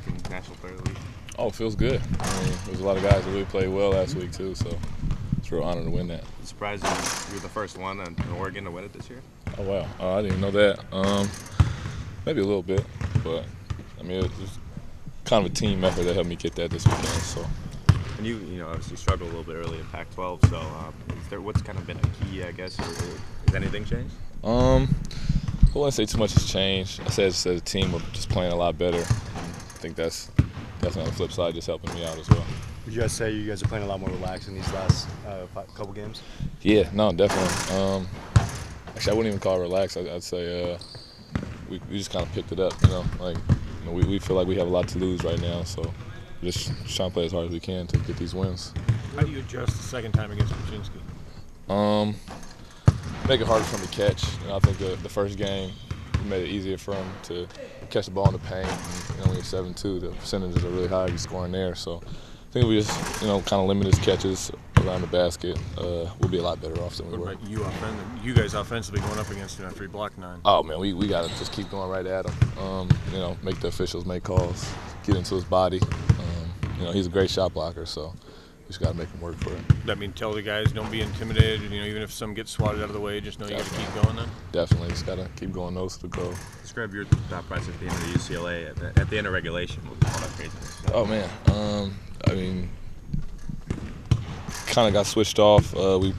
week in National Player of the Week? Oh, it feels good. I mean, there's a lot of guys that really played well last week too, so it's a real honor to win that. Surprised you were the first one in Oregon to win it this year? Oh wow, I didn't know that. Maybe a little bit, but I mean, it was kind of a team effort that helped me get that this weekend. So. And you obviously struggled a little bit early in Pac-12. So, what's kind of been a key, I guess? Has anything changed? I wouldn't say too much has changed. I said as a team, we're just playing a lot better. And I think that's definitely on the flip side, just helping me out as well. Would you guys say you guys are playing a lot more relaxed in these last couple games? Yeah, no, definitely. Actually, I wouldn't even call it relaxed. I'd say we just kind of picked it up. We feel like we have a lot to lose right now, so we're just trying to play as hard as we can to get these wins. How do you adjust the second time against Kuczynski? Make it harder for him to catch. I think the first game we made it easier for him to catch the ball in the paint. And when you're 7-2, the percentages are really high if you're scoring there. So I think we just kind of limit his catches around the basket. We'll be a lot better off than we were. What about you guys offensively going up against him after he blocked 9? Oh man, we got to just keep going right at him. Make the officials make calls, get into his body. He's a great shot blocker, so we just got to make him work for it. Does that mean tell the guys don't be intimidated? Even if some get swatted out of the way, just know you got to keep going then? Definitely, just got to keep going nose to the goal. Describe your thought process at the end of the UCLA at the end of regulation with all that craziness. Oh man, kind of got switched off.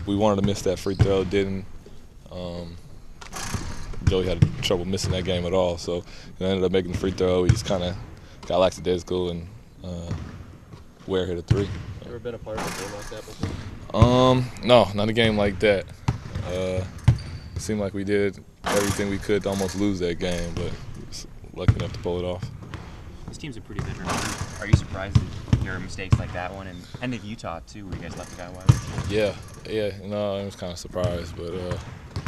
We wanted to miss that free throw, didn't. Joey had trouble missing that game at all, so ended up making the free throw. He just kind of got lackadaisical and Ware hit a 3. Ever been a part of a game like that before? No, not a game like that. It seemed like we did everything we could to almost lose that game, but lucky enough to pull it off. This team's a pretty veteran team. Are you surprised at your mistakes like that one, and at Utah too, where you guys left the guy wide? Yeah. I was kind of surprised, but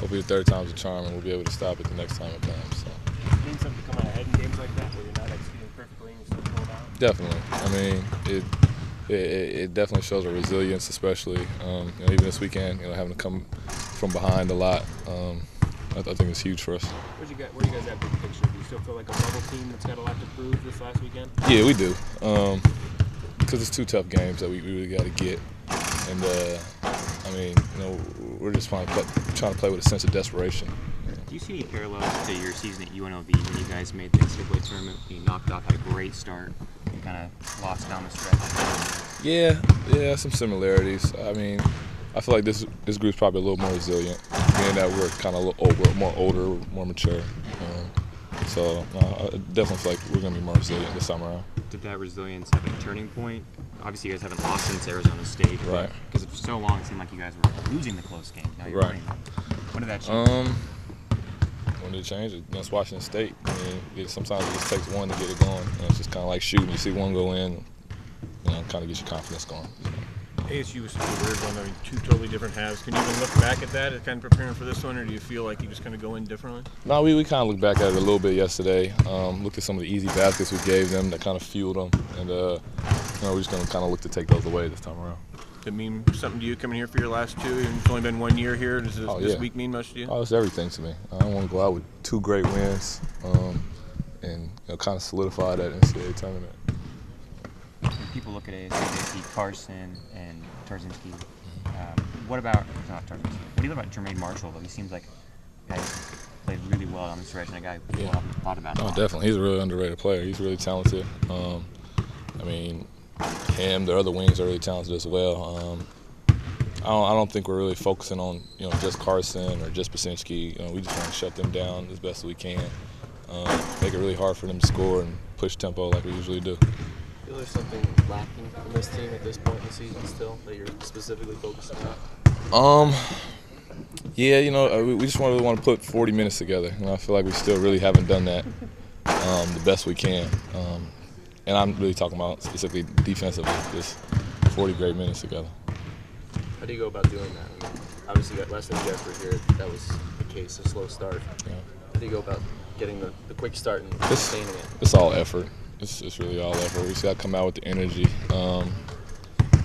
hopefully the third time's a charm, and we'll be able to stop it the next time it comes. So. It means something to come out ahead in games like that, where you're not executing perfectly and you're still pulled out. Definitely. It definitely shows our resilience, especially even this weekend. Having to come from behind a lot. I think it's huge for us. Where do you guys at big picture? Do you still feel like a bubble team that's got a lot to prove this last weekend? Yeah, we do. Because it's 2 tough games that we really got to get. And, we're just trying to play with a sense of desperation. Do you see any parallels to your season at UNLV when you guys made the NCAA tournament? You knocked off a great start and kind of lost down the stretch. Yeah, some similarities. I feel like this group's probably a little more resilient, being that we're kind of more older, more mature. So I definitely feel like we're going to be more resilient this time around. Did that resilience have a turning point? Obviously, you guys haven't lost since Arizona State. Right. Because for so long, it seemed like you guys were losing the close game. Now you're winning them. When did that change? When did it change? Against Washington State. Sometimes it just takes one to get it going. It's just kind of like shooting. You see one go in, kind of gets your confidence going. ASU was such a weird one. 2 totally different halves. Can you even look back at that as kind of preparing for this one, or do you feel like you just kind of go in differently? No, we kind of looked back at it a little bit yesterday. Looked at some of the easy baskets we gave them that kind of fueled them, and we're just going to kind of look to take those away this time around. Does it mean something to you coming here for your last 2? It's only been 1 year here. Does this week mean much to you? Oh, it's everything to me. I want to go out with 2 great wins and kind of solidify that NCAA tournament. When people look at ASU, they see Carson and Tarzinski. What about Jermaine Marshall, though? He seems like a guy who played really well on the stretch and a guy who people haven't thought about. Oh, definitely. He's a really underrated player. He's really talented. Him, the other wings are really talented as well. I don't think we're really focusing on just Carson or just Basinski. We just want to shut them down as best as we can, make it really hard for them to score and push tempo like we usually do. Feel there's something lacking in this team at this point in the season still that you're specifically focusing on? We just really want to put 40 minutes together. I feel like we still really haven't done that the best we can. And I'm really talking about specifically defensively, just 40 great minutes together. How do you go about doing that? Obviously, last time you guys were here, that was the case, a slow start. Yeah. How do you go about getting the quick start and sustaining it? It's all effort. It's really all effort. We just got to come out with the energy.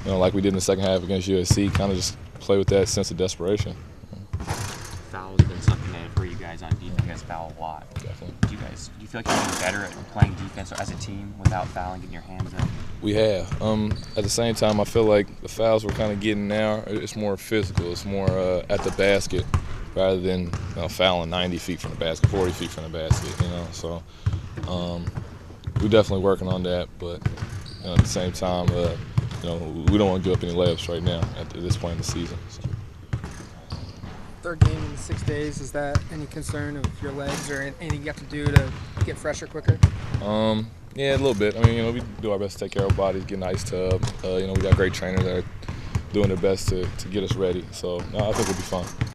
Like we did in the second half against USC, kind of just play with that sense of desperation. Fouls have been something that for you guys on defense. foul a lot. Definitely. Do you feel like you're getting better at playing defense as a team without fouling, getting your hands up? We have. At the same time, I feel like the fouls we're kind of getting now, it's more physical. It's more at the basket rather than fouling 90 feet from the basket, 40 feet from the basket. So we're definitely working on that. But at the same time, we don't want to give up any layups right now at this point in the season. So. Third game in 6 days, is that any concern of your legs or anything you have to do to get fresher quicker? Yeah, a little bit. I mean, we do our best to take care of our bodies, get an ice tub. We got great trainers that are doing their best to get us ready. So, no, I think we'll be fine.